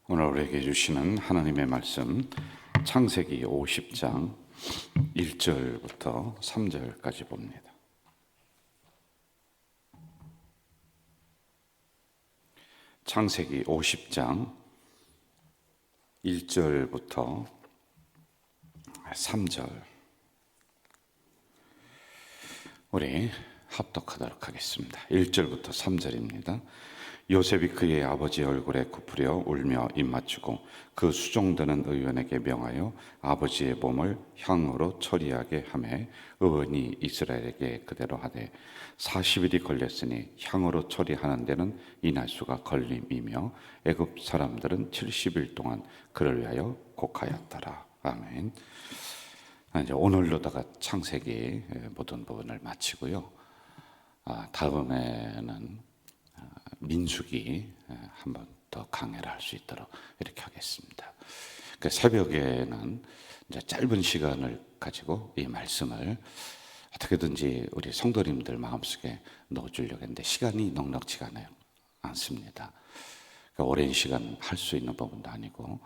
오늘 우리에게 주시는 하나님의 말씀 창세기 50장 1절부터 3절까지 봅니다. 창세기 50장 1절부터 3절 우리 합독하도록 하겠습니다. 1절부터 3절입니다. 요셉이 그의 아버지 얼굴에 굽으려 울며 입맞추고 그 수종드는 의원에게 명하여 아버지의 몸을 향으로 처리하게 하매 의원이 이스라엘에게 그대로 하되 40일이 걸렸으니 향으로 처리하는 데는 이날수가 걸림이며 애굽 사람들은 70일 동안 그를 위하여 곡하였더라. 아멘. 이제 오늘로다가 창세기 모든 부분을 마치고요. 다음에는 민수기 한 번 더 강해를 할 수 있도록 이렇게 하겠습니다. 그 새벽에는 이제 짧은 시간을 가지고 이 말씀을 어떻게든지 우리 성도님들 마음속에 넣어주려고 했는데 시간이 넉넉지가 않습니다. 그러니까 오랜 시간 할 수 있는 부분도 아니고,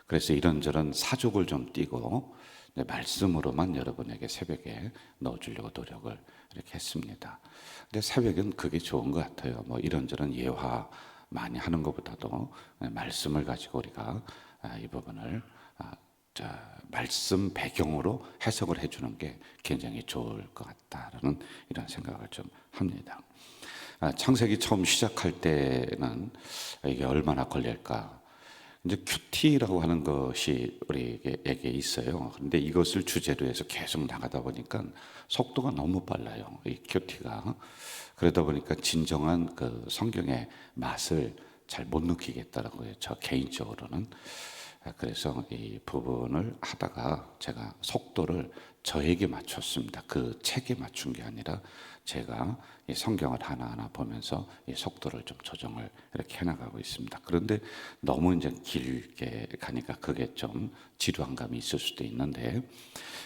그래서 이런저런 사족을 좀 띄고 말씀으로만 여러분에게 새벽에 넣어주려고 노력을 이렇게 했습니다. 근데 새벽은 그게 좋은 것 같아요. 뭐 이런저런 예화 많이 하는 것보다도 말씀을 가지고 우리가 이 부분을 말씀 배경으로 해석을 해주는 게 굉장히 좋을 것 같다라는 이런 생각을 좀 합니다. 창세기 처음 시작할 때는 이게 얼마나 걸릴까? 이제 큐티라고 하는 것이 우리에게 있어요. 그런데 이것을 주제로 해서 계속 나가다 보니까 속도가 너무 빨라요. 이 큐티가. 그러다 보니까 진정한 그 성경의 맛을 잘 못 느끼겠더라고요. 저 개인적으로는. 그래서 이 부분을 하다가 제가 속도를 저에게 맞췄습니다. 그 책에 맞춘 게 아니라 제가 이 성경을 하나하나 보면서 이 속도를 좀 조정을 이렇게 해나가고 있습니다. 그런데 너무 이제 길게 가니까 그게 좀 지루한 감이 있을 수도 있는데,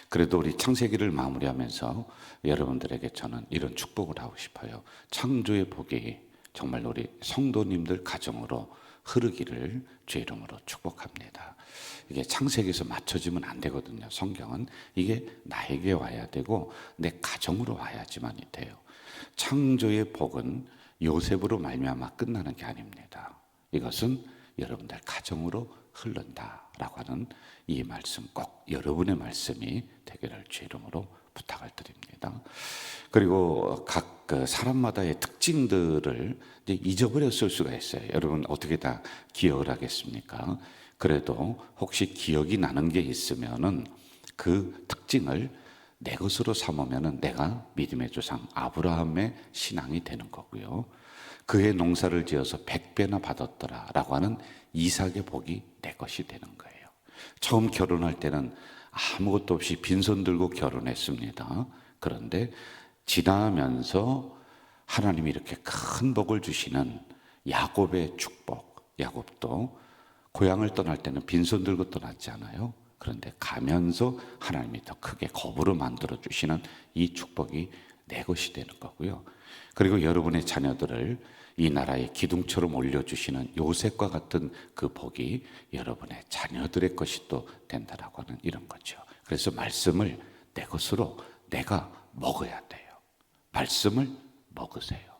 그래도 우리 창세기를 마무리하면서 여러분들에게 저는 이런 축복을 하고 싶어요. 창조의 복이 정말 우리 성도님들 가정으로 흐르기를 주의 이름으로 축복합니다. 이게 창세기에서 맞춰지면 안 되거든요. 성경은 이게 나에게 와야 되고 내 가정으로 와야지만이 돼요. 창조의 복은 요셉으로 말미암아 끝나는 게 아닙니다. 이것은 여러분들 가정으로 흐른다라고 하는 이 말씀, 꼭 여러분의 말씀이 되기를 주의 이름으로 부탁을 드립니다. 그리고 각 그 사람마다의 특징들을 이제 잊어버렸을 수가 있어요. 여러분 어떻게 다 기억을 하겠습니까? 그래도 혹시 기억이 나는 게 있으면은 그 특징을 내 것으로 삼으면은 내가 믿음의 조상 아브라함의 신앙이 되는 거고요. 그의 농사를 지어서 100배나 받았더라라고 하는 이삭의 복이 내 것이 되는 거예요. 처음 결혼할 때는 아무것도 없이 빈손 들고 결혼했습니다. 그런데 지나면서 하나님이 이렇게 큰 복을 주시는 야곱의 축복, 야곱도 고향을 떠날 때는 빈손 들고 떠났지 않아요? 그런데 가면서 하나님이 더 크게 거부로 만들어 주시는 이 축복이 내 것이 되는 거고요. 그리고 여러분의 자녀들을 이 나라의 기둥처럼 올려주시는 요셉과 같은 그 복이 여러분의 자녀들의 것이 또 된다라고 하는 이런 거죠. 그래서 말씀을 내 것으로 내가 먹어야 돼요. 말씀을 먹으세요.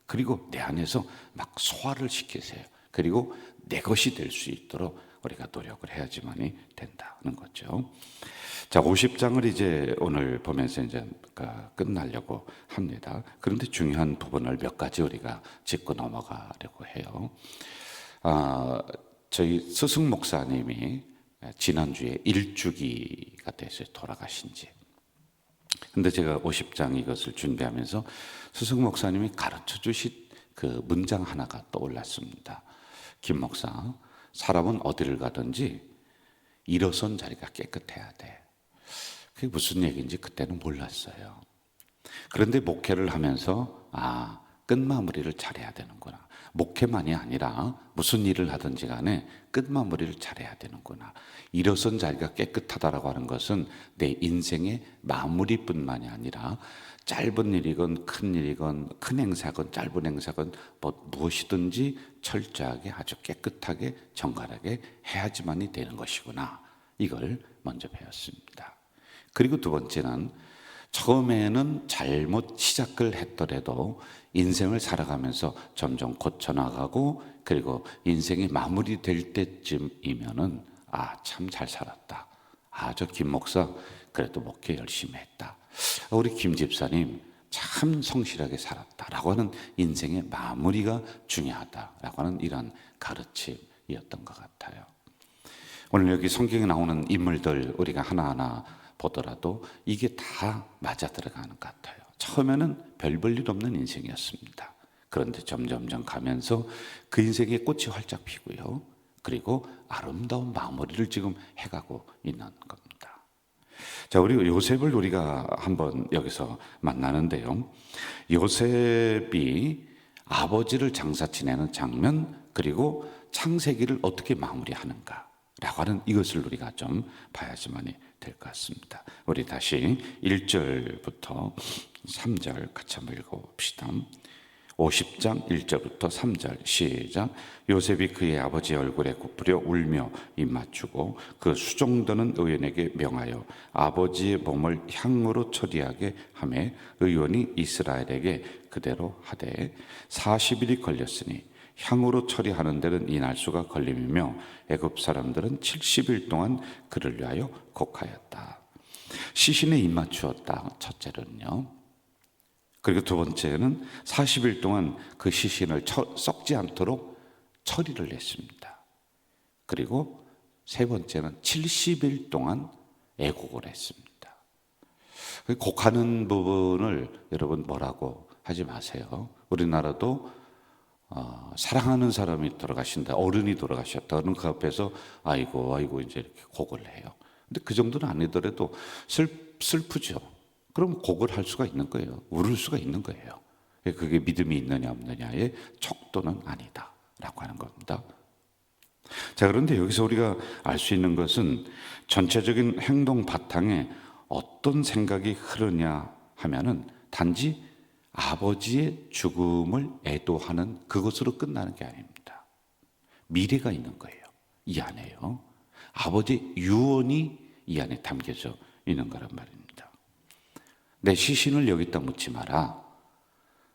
그리고 내 안에서 막 소화를 시키세요. 그리고 내 것이 될 수 있도록 우리가 노력을 해야지만이 된다는 거죠. 자, 50장을 이제 오늘 보면서 이제 끝나려고 합니다. 그런데 중요한 부분을 몇 가지 우리가 짚고 넘어가려고 해요. 저희 스승 목사님이 지난주에 일주기가 돼서 돌아가신 지. 근데 제가 50장 이것을 준비하면서 스승 목사님이 가르쳐 주신 그 문장 하나가 떠올랐습니다. 김 목사, 사람은 어디를 가든지 일어선 자리가 깨끗해야 돼. 그게 무슨 얘기인지 그때는 몰랐어요. 그런데 목회를 하면서 끝마무리를 잘해야 되는구나. 목회만이 아니라 무슨 일을 하든지 간에 끝마무리를 잘해야 되는구나. 일어선 자리가 깨끗하다라고 하는 것은 내 인생의 마무리뿐만이 아니라 짧은 일이건 큰 일이건 큰 행사건 짧은 행사건 무엇이든지 철저하게 아주 깨끗하게 정갈하게 해야지만이 되는 것이구나. 이걸 먼저 배웠습니다. 그리고 두 번째는 처음에는 잘못 시작을 했더라도 인생을 살아가면서 점점 고쳐나가고 그리고 인생이 마무리될 때쯤이면은 참 잘 살았다. 저 김 목사 그래도 목회 열심히 했다. 우리 김 집사님 참 성실하게 살았다라고 하는 인생의 마무리가 중요하다라고 하는 이런 가르침이었던 것 같아요. 오늘 여기 성경에 나오는 인물들 우리가 하나하나 보더라도 이게 다 맞아 들어가는 것 같아요. 처음에는 별 볼 일 없는 인생이었습니다. 그런데 점점점 가면서 그 인생에 꽃이 활짝 피고요. 그리고 아름다운 마무리를 지금 해가고 있는 겁니다. 자, 우리 요셉을 우리가 한번 여기서 만나는데요. 요셉이 아버지를 장사 지내는 장면 그리고 창세기를 어떻게 마무리하는가 라고 하는 이것을 우리가 좀 봐야지만이 될 것 같습니다. 우리 다시 1절부터 3절 같이 한번 읽어봅시다. 50장 1절부터 3절 시작. 요셉이 그의 아버지 얼굴에 굽으려 울며 입 맞추고 그 수종드는 의원에게 명하여 아버지의 몸을 향으로 처리하게 하매 의원이 이스라엘에게 그대로 하되 40일이 걸렸으니 향으로 처리하는 데는 이날수가 걸림이며 애굽 사람들은 70일 동안 그를 위하여 곡하였다. 시신에 입 맞추었다. 첫째는요. 그리고 두 번째는 40일 동안 그 시신을 썩지 않도록 처리를 했습니다. 그리고 세 번째는 70일 동안 애곡을 했습니다. 곡하는 부분을 여러분 뭐라고 하지 마세요. 우리나라도 사랑하는 사람이 돌아가신다, 어른이 돌아가셨다. 그러면 그 앞에서 아이고 이제 이렇게 곡을 해요. 근데 그 정도는 아니더라도 슬프죠. 그럼 곡을 할 수가 있는 거예요. 울을 수가 있는 거예요. 그게 믿음이 있느냐 없느냐의 척도는 아니다라고 하는 겁니다. 자, 그런데 여기서 우리가 알 수 있는 것은 전체적인 행동 바탕에 어떤 생각이 흐르냐 하면은 단지 아버지의 죽음을 애도하는 그것으로 끝나는 게 아닙니다. 미래가 있는 거예요. 이 안에요. 아버지의 유언이 이 안에 담겨져 있는 거란 말입니다. 내 시신을 여기다 묻지 마라.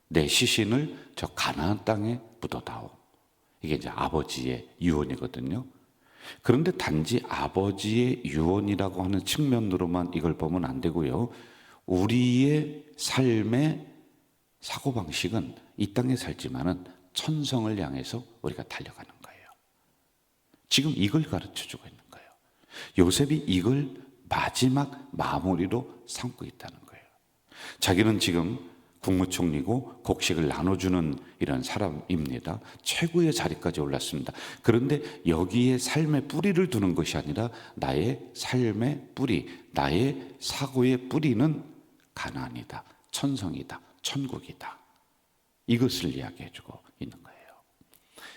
내 시신을 저 가나안 땅에 묻어다오. 이게 이제 아버지의 유언이거든요. 그런데 단지 아버지의 유언이라고 하는 측면으로만 이걸 보면 안 되고요. 우리의 삶의 사고방식은 이 땅에 살지만은 천성을 향해서 우리가 달려가는 거예요. 지금 이걸 가르쳐 주고 있는 거예요. 요셉이 이걸 마지막 마무리로 삼고 있다는 거예요. 자기는 지금 국무총리고 곡식을 나눠주는 이런 사람입니다. 최고의 자리까지 올랐습니다. 그런데 여기에 삶의 뿌리를 두는 것이 아니라 나의 삶의 뿌리, 나의 사고의 뿌리는 가나안이다, 천성이다, 천국이다. 이것을 이야기해주고 있는 거예요.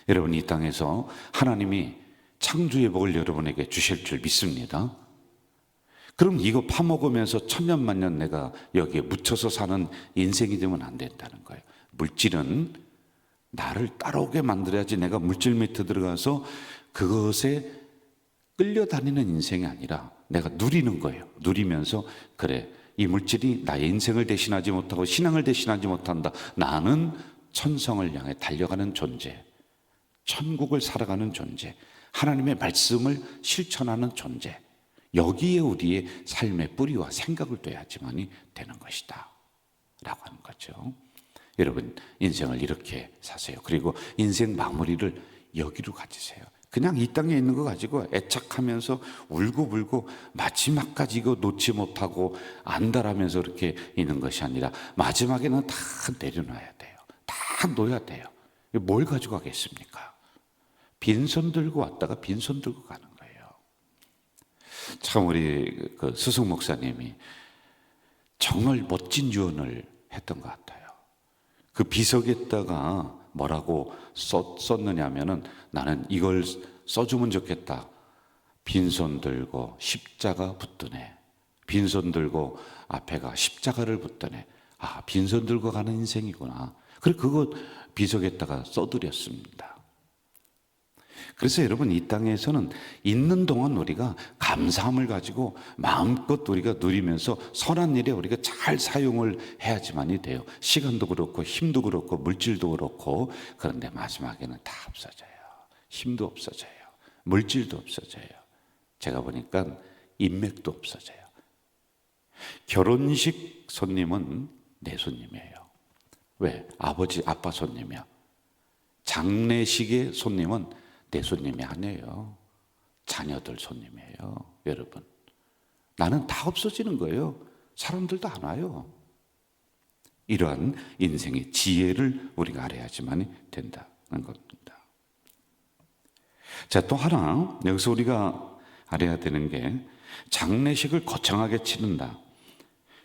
여러분, 이 땅에서 하나님이 창조의 복을 여러분에게 주실 줄 믿습니다. 그럼 이거 파먹으면서 천년만년 내가 여기에 묻혀서 사는 인생이 되면 안 된다는 거예요. 물질은 나를 따라오게 만들어야지 내가 물질 밑에 들어가서 그것에 끌려다니는 인생이 아니라 내가 누리는 거예요. 누리면서 그래, 이 물질이 나의 인생을 대신하지 못하고 신앙을 대신하지 못한다. 나는 천성을 향해 달려가는 존재, 천국을 살아가는 존재, 하나님의 말씀을 실천하는 존재, 여기에 우리의 삶의 뿌리와 생각을 둬야지만이 되는 것이다 라고 하는 거죠. 여러분, 인생을 이렇게 사세요. 그리고 인생 마무리를 여기로 가지세요. 그냥 이 땅에 있는 거 가지고 애착하면서 울고불고 마지막까지 이거 놓지 못하고 안달하면서 이렇게 있는 것이 아니라 마지막에는 다 내려놔야 돼요. 다 놓아야 돼요. 뭘 가지고 가겠습니까? 빈손 들고 왔다가 빈손 들고 가는 거예요. 참 우리 그 스승 목사님이 정말 멋진 유언을 했던 것 같아요. 그 비석에다가 뭐라고 썼느냐 하면은 나는 이걸 써주면 좋겠다. 빈손 들고 십자가 붙드네. 빈손 들고 앞에가 십자가를 붙드네. 아, 빈손 들고 가는 인생이구나. 그래, 그거 비석에다가 써드렸습니다. 그래서 여러분, 이 땅에서는 있는 동안 우리가 감사함을 가지고 마음껏 우리가 누리면서 선한 일에 우리가 잘 사용을 해야지만이 돼요. 시간도 그렇고 힘도 그렇고 물질도 그렇고. 그런데 마지막에는 다 없어져요. 힘도 없어져요. 물질도 없어져요. 제가 보니까 인맥도 없어져요. 결혼식 손님은 내 손님이에요. 왜? 아빠 손님이야. 장례식의 손님은 내 손님이 아니에요. 자녀들 손님이에요. 여러분, 나는 다 없어지는 거예요. 사람들도 안 와요. 이러한 인생의 지혜를 우리가 알아야지만 된다는 겁니다. 자, 또 하나 여기서 우리가 알아야 되는 게, 장례식을 거창하게 치른다.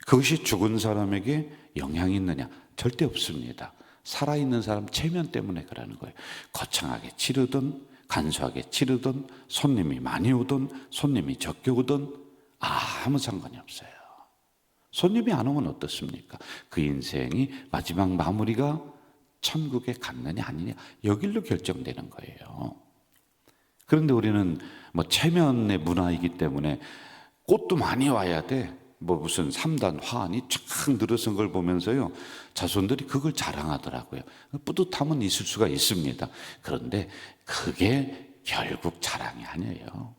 그것이 죽은 사람에게 영향이 있느냐? 절대 없습니다. 살아있는 사람 체면 때문에 그러는 거예요. 거창하게 치르든 간소하게 치르든 손님이 많이 오든 손님이 적게 오든 아무 상관이 없어요. 손님이 안 오면 어떻습니까? 그 인생이 마지막 마무리가 천국에 갔느냐 아니냐, 여길로 결정되는 거예요. 그런데 우리는 뭐 체면의 문화이기 때문에 꽃도 많이 와야 돼. 뭐 무슨 3단 화환이 쫙 늘어선 걸 보면서요, 자손들이 그걸 자랑하더라고요. 뿌듯함은 있을 수가 있습니다. 그런데 그게 결국 자랑이 아니에요.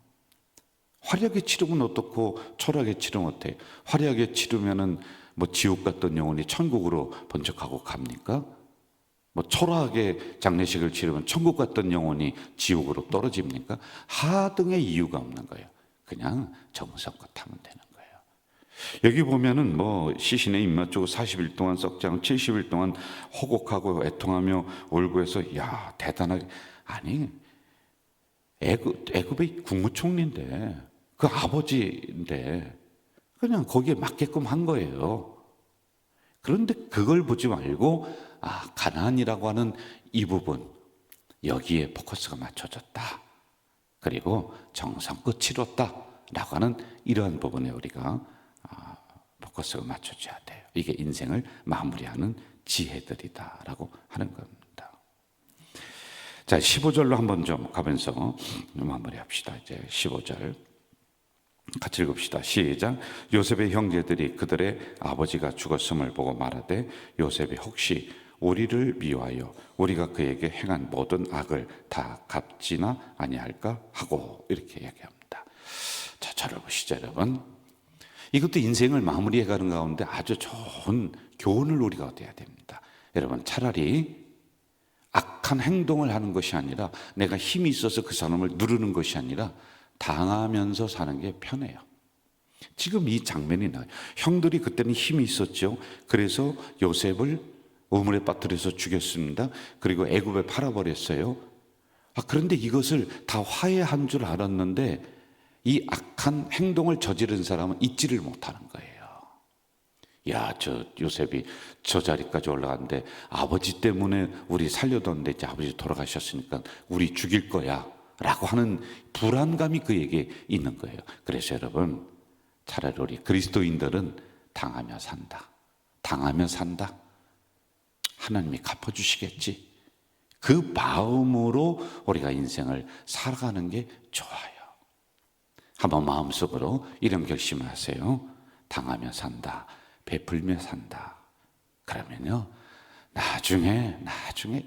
화려하게 치르면 어떻고 초라하게 치르면 어때요? 화려하게 치르면은 뭐 지옥 같던 영혼이 천국으로 번쩍하고 갑니까? 뭐 초라하게 장례식을 치르면 천국 같던 영혼이 지옥으로 떨어집니까? 하등의 이유가 없는 거예요. 그냥 정성껏 하면 되는 거예요. 여기 보면은 뭐 시신의 입맛 주고 40일 동안 썩지 않고 70일 동안 호곡하고 애통하며 울고 해서, 야, 대단하게. 아니, 애굽의 국무총리인데, 그 아버지인데 그냥 거기에 맞게끔 한 거예요. 그런데 그걸 보지 말고, 아, 가나안이라고 하는 이 부분, 여기에 포커스가 맞춰졌다. 그리고 정성껏 치렀다라고 하는 이러한 부분에 우리가 포커스가 맞춰져야 돼요. 이게 인생을 마무리하는 지혜들이다라고 하는 겁니다. 자, 15절로 한번 좀 가면서 마무리합시다. 이제 15절 같이 읽읍시다. 시작. 요셉의 형제들이 그들의 아버지가 죽었음을 보고 말하되, 요셉이 혹시 우리를 미워하여 우리가 그에게 행한 모든 악을 다 갚지나 아니할까 하고, 이렇게 얘기합니다. 자, 저를 보시죠, 여러분. 이것도 인생을 마무리해 가는 가운데 아주 좋은 교훈을 우리가 얻어야 됩니다. 여러분, 차라리 악한 행동을 하는 것이 아니라, 내가 힘이 있어서 그 사람을 누르는 것이 아니라 당하면서 사는 게 편해요. 지금 이 장면이 나요. 형들이 그때는 힘이 있었죠. 그래서 요셉을 우물에 빠뜨려서 죽였습니다. 그리고 애굽에 팔아버렸어요. 그런데 이것을 다 화해한 줄 알았는데 이 악한 행동을 저지른 사람은 잊지를 못하는 거예요. 야, 저 요셉이 저 자리까지 올라갔는데 아버지 때문에 우리 살려뒀는데 이제 아버지 돌아가셨으니까 우리 죽일 거야 라고 하는 불안감이 그에게 있는 거예요. 그래서 여러분, 차라리 우리 그리스도인들은 당하며 산다. 당하며 산다. 하나님이 갚아주시겠지. 그 마음으로 우리가 인생을 살아가는 게 좋아요. 한번 마음속으로 이런 결심을 하세요. 당하며 산다. 베풀며 산다. 그러면요, 나중에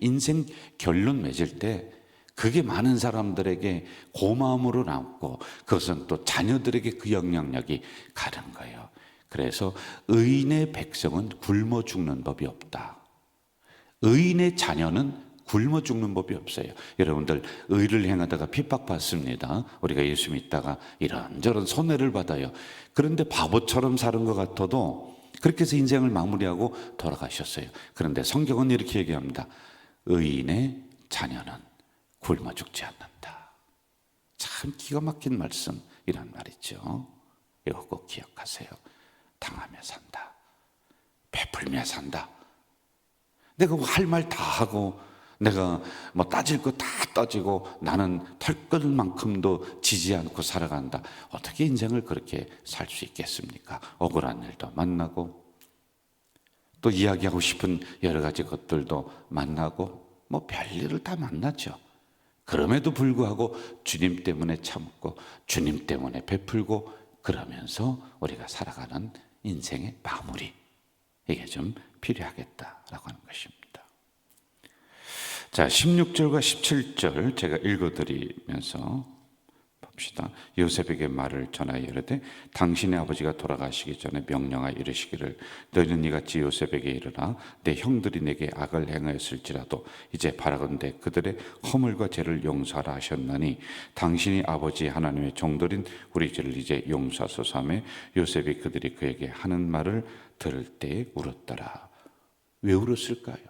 인생 결론 맺을 때 그게 많은 사람들에게 고마움으로 남고, 그것은 또 자녀들에게 그 영향력이 가는 거예요. 그래서 의인의 백성은 굶어 죽는 법이 없다. 의인의 자녀는 굶어 죽는 법이 없어요. 여러분들, 의를 행하다가 핍박받습니다. 우리가 예수 믿다가 이런저런 손해를 받아요. 그런데 바보처럼 사는 것 같아도 그렇게 해서 인생을 마무리하고 돌아가셨어요. 그런데 성경은 이렇게 얘기합니다. 의인의 자녀는 굶어 죽지 않는다. 참 기가 막힌 말씀이란 말이죠. 이거 꼭 기억하세요. 당하며 산다. 베풀며 산다. 내가 할 말 다 하고 내가 뭐 따질 거 다 따지고 나는 털끝만큼도 지지 않고 살아간다. 어떻게 인생을 그렇게 살 수 있겠습니까? 억울한 일도 만나고 또 이야기하고 싶은 여러 가지 것들도 만나고 뭐 별일을 다 만나죠. 그럼에도 불구하고 주님 때문에 참고 주님 때문에 베풀고 그러면서 우리가 살아가는 인생의 마무리, 이게 좀 필요하겠다라고 하는 것입니다. 자, 16절과 17절 제가 읽어드리면서 봅시다. 요셉에게 말을 전하여 이르되 당신의 아버지가 돌아가시기 전에 명령하여 이르시기를 너희는 이같이 요셉에게 이르라 내 형들이 내게 악을 행하였을지라도 이제 바라건대 그들의 허물과 죄를 용서하라 하셨나니 당신이 아버지 하나님의 종들인 우리 죄를 이제 용서하소서 하며 요셉이 그들이 그에게 하는 말을 들을 때에 울었더라. 왜 울었을까요?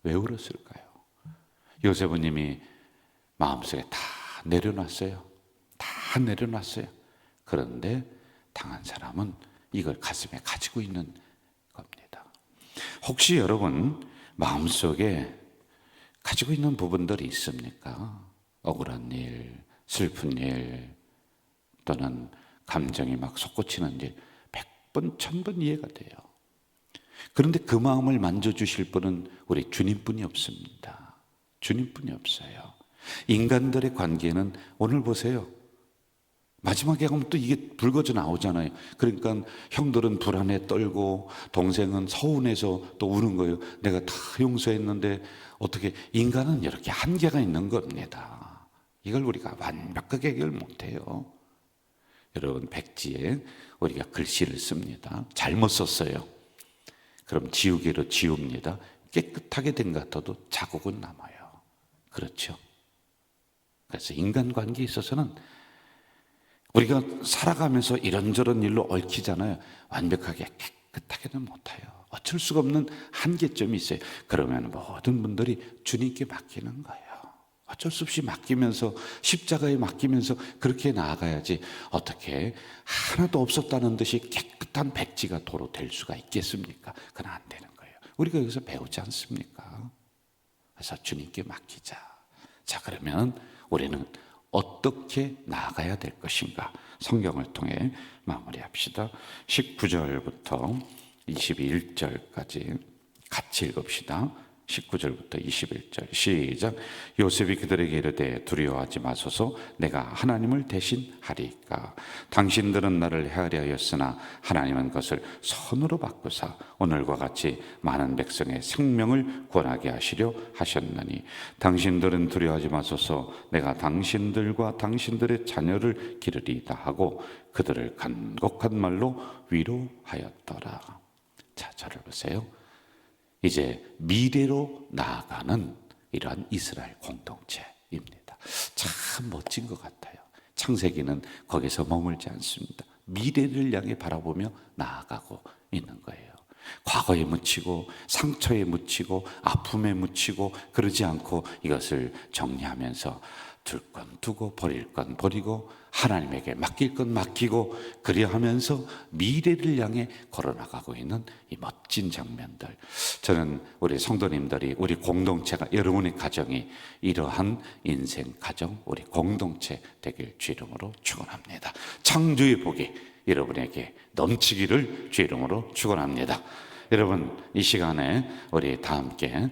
왜 울었을까요? 요셉은 이미 마음속에 다 내려놨어요. 다 내려놨어요. 그런데 당한 사람은 이걸 가슴에 가지고 있는 겁니다. 혹시 여러분 마음속에 가지고 있는 부분들이 있습니까? 억울한 일, 슬픈 일, 또는 감정이 막 솟구치는 일, 100번, 1000번 이해가 돼요. 그런데 그 마음을 만져주실 분은 우리 주님뿐이 없습니다. 주님뿐이 없어요. 인간들의 관계는 오늘 보세요. 마지막에 가면 또 이게 불거져 나오잖아요. 그러니까 형들은 불안에 떨고 동생은 서운해서 또 우는 거예요. 내가 다 용서했는데 어떻게, 인간은 이렇게 한계가 있는 겁니다. 이걸 우리가 완벽하게 해결 못해요. 여러분, 백지에 우리가 글씨를 씁니다. 잘못 썼어요. 그럼 지우개로 지웁니다. 깨끗하게 된 것 같아도 자국은 남아요. 그렇죠. 그래서 인간관계에 있어서는 우리가 살아가면서 이런저런 일로 얽히잖아요. 완벽하게 깨끗하게는 못해요. 어쩔 수가 없는 한계점이 있어요. 그러면 모든 분들이 주님께 맡기는 거예요. 어쩔 수 없이 맡기면서, 십자가에 맡기면서 그렇게 나아가야지 어떻게 하나도 없었다는 듯이 깨끗한 백지가 도로 될 수가 있겠습니까? 그건 안 되는 거예요. 우리가 여기서 배우지 않습니까? 그래서 주님께 맡기자. 자, 그러면 우리는 어떻게 나아가야 될 것인가? 성경을 통해 마무리합시다. 19절부터 21절까지 같이 읽읍시다. 19절부터 21절 시작. 요셉이 그들에게 이르되 두려워하지 마소서 내가 하나님을 대신 하리이까. 당신들은 나를 헤아려 하였으나 하나님은 그것을 선으로 바꾸사 오늘과 같이 많은 백성의 생명을 구원하게 하시려 하셨나니 당신들은 두려워하지 마소서 내가 당신들과 당신들의 자녀를 기르리이다 하고 그들을 간곡한 말로 위로하였더라. 자, 저를 보세요. 이제 미래로 나아가는 이러한 이스라엘 공동체입니다. 참 멋진 것 같아요. 창세기는 거기서 머물지 않습니다. 미래를 향해 바라보며 나아가고 있는 거예요. 과거에 묻히고 상처에 묻히고 아픔에 묻히고 그러지 않고 이것을 정리하면서 둘 건 두고 버릴 건 버리고 하나님에게 맡길 건 맡기고 그리하면서 미래를 향해 걸어나가고 있는 이 멋진 장면들, 저는 우리 성도님들이, 우리 공동체가, 여러분의 가정이 이러한 인생 가정, 우리 공동체 되길 주 이름으로 축원합니다. 창조의 복이 여러분에게 넘치기를 주 이름으로 축원합니다. 여러분, 이 시간에 우리 다 함께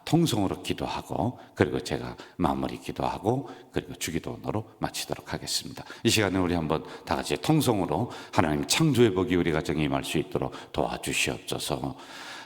통성으로 기도하고 그리고 제가 마무리 기도하고 그리고 주기도로 마치도록 하겠습니다. 이 시간에 우리 한번 다 같이 통성으로 하나님 창조의 복이 우리 가정에 임할 수 있도록 도와주시옵소서.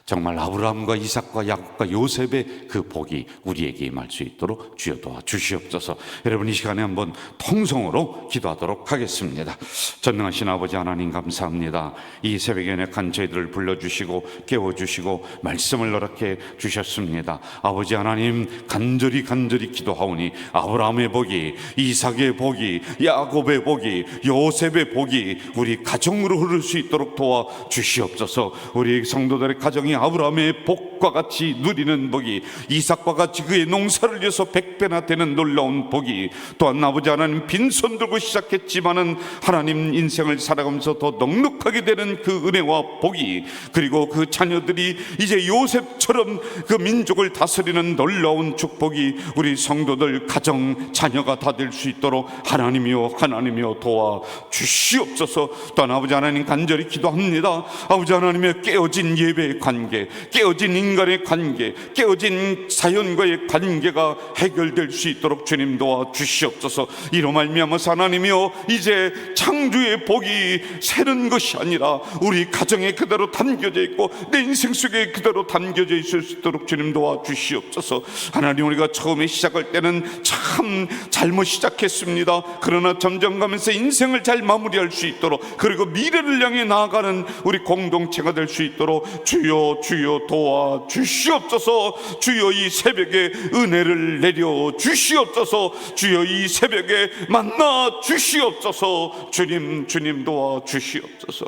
정말 아브라함과 이삭과 야곱과 요셉의 그 복이 우리에게 임할 수 있도록 주여 도와주시옵소서. 여러분, 이 시간에 한번 통성으로 기도하도록 하겠습니다. 전능하신 아버지 하나님, 감사합니다. 이 새벽에 약한 저희들을 불러주시고 깨워주시고 말씀을 허락해 주셨습니다. 아버지 하나님, 간절히 기도하오니 아브라함의 복이, 이삭의 복이, 야곱의 복이, 요셉의 복이 우리 가정으로 흐를 수 있도록 도와주시옵소서. 우리 성도들의 가정이 아브라함의 복과 같이 누리는 복이, 이삭과 같이 그의 농사를 위해서 100배나 되는 놀라운 복이, 또한 아버지 하나님 빈손 들고 시작했지만은 하나님 인생을 살아가면서 더 넉넉하게 되는 그 은혜와 복이, 그리고 그 자녀들이 이제 요셉처럼 그 민족을 다스리는 놀라운 축복이 우리 성도들 가정 자녀가 다 될 수 있도록 하나님이여 도와 주시옵소서. 또한 아버지 하나님 간절히 기도합니다. 아버지 하나님의 깨어진 예배의 관계, 깨어진 인간의 관계, 깨어진 자연과의 관계가 해결될 수 있도록 주님 도와 주시옵소서. 이로 말미암아서 하나님이여 이제 창조의 복이 새는 것이 아니라 우리 가정에 그대로 담겨져 있고 내 인생 속에 그대로 담겨져 있을 수 있도록 주님 도와 주시옵소서. 하나님, 우리가 처음에 시작할 때는 참 잘못 시작했습니다. 그러나 점점 가면서 인생을 잘 마무리할 수 있도록, 그리고 미래를 향해 나아가는 우리 공동체가 될 수 있도록 주여 도와 주시옵소서. 주여 이 새벽에 은혜를 내려 주시옵소서. 주여 이 새벽에 만나 주시옵소서. 주님 도와 주시옵소서.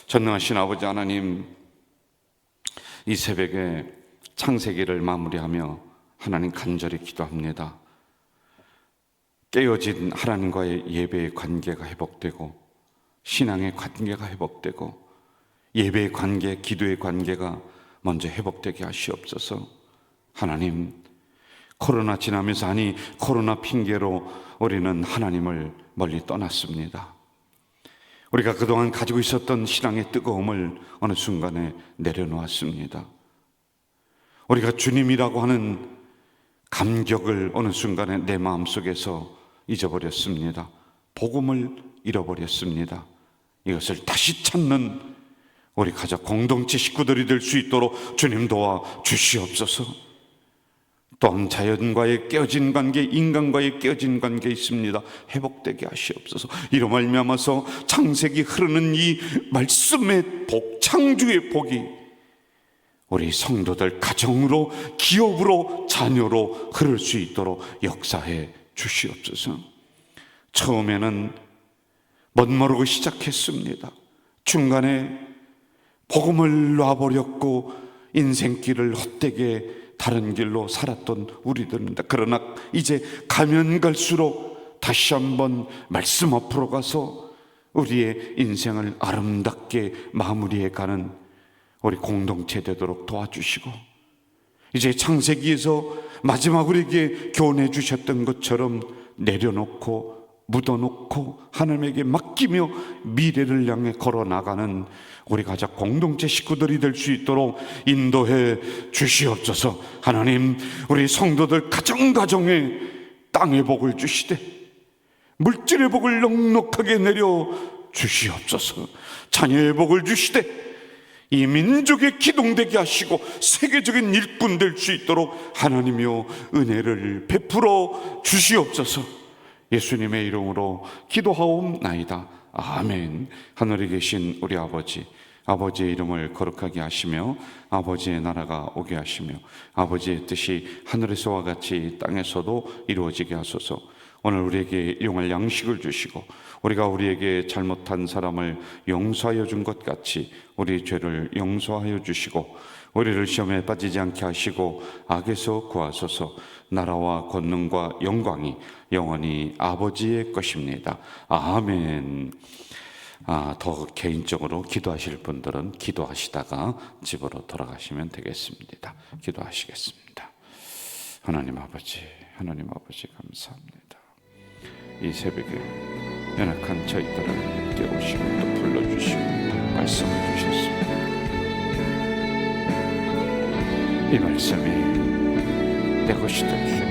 전능하신 아버지 하나님, 이 새벽에 창세기를 마무리하며 하나님 간절히 기도합니다. 깨어진 하나님과의 예배의 관계가 회복되고, 신앙의 관계가 회복되고, 예배의 관계, 기도의 관계가 먼저 회복되게 하시옵소서. 하나님, 코로나 지나면서, 아니 코로나 핑계로 우리는 하나님을 멀리 떠났습니다. 우리가 그동안 가지고 있었던 신앙의 뜨거움을 어느 순간에 내려놓았습니다. 우리가 주님이라고 하는 감격을 어느 순간에 내 마음속에서 잊어버렸습니다. 복음을 잃어버렸습니다. 이것을 다시 찾는 우리 가족 공동체 식구들이 될 수 있도록 주님 도와 주시옵소서. 또한 자연과의 깨어진 관계, 인간과의 깨어진 관계 있습니다. 회복되게 하시옵소서. 이로 말미암아서 창세기 흐르는 이 말씀의 복, 창조의 복이 우리 성도들 가정으로, 기업으로, 자녀로 흐를 수 있도록 역사해 주시옵소서. 처음에는 멋모르고 시작했습니다. 중간에 복음을 놔버렸고 인생길을 헛되게 다른 길로 살았던 우리들입니다. 그러나 이제 가면 갈수록 다시 한번 말씀 앞으로 가서 우리의 인생을 아름답게 마무리해가는 우리 공동체 되도록 도와주시고, 이제 창세기에서 마지막 우리에게 교훈해 주셨던 것처럼 내려놓고 묻어놓고 하나님에게 맡기며 미래를 향해 걸어나가는 우리 가족 공동체 식구들이 될 수 있도록 인도해 주시옵소서. 하나님, 우리 성도들 가정가정에 땅의 복을 주시되 물질의 복을 넉넉하게 내려 주시옵소서. 자녀의 복을 주시되 이 민족에 기동되게 하시고 세계적인 일꾼 될 수 있도록 하나님이여 은혜를 베풀어 주시옵소서. 예수님의 이름으로 기도하옵나이다. 아멘. 하늘에 계신 우리 아버지, 아버지의 이름을 거룩하게 하시며 아버지의 나라가 오게 하시며 아버지의 뜻이 하늘에서와 같이 땅에서도 이루어지게 하소서. 오늘 우리에게 일용할 양식을 주시고 우리가 우리에게 잘못한 사람을 용서하여 준 것 같이 우리 죄를 용서하여 주시고 우리를 시험에 빠지지 않게 하시고 악에서 구하소서. 나라와 권능과 영광이 영원히 아버지의 것입니다. 아멘. 더 개인적으로 기도하실 분들은 기도하시다가 집으로 돌아가시면 되겠습니다. 기도하시겠습니다. 하나님 아버지 감사합니다. 이 새벽에 연약한 저희들을 깨우시고 또 불러주시고 말씀을 주셨습니다. 이 말씀이 내 것이 될 수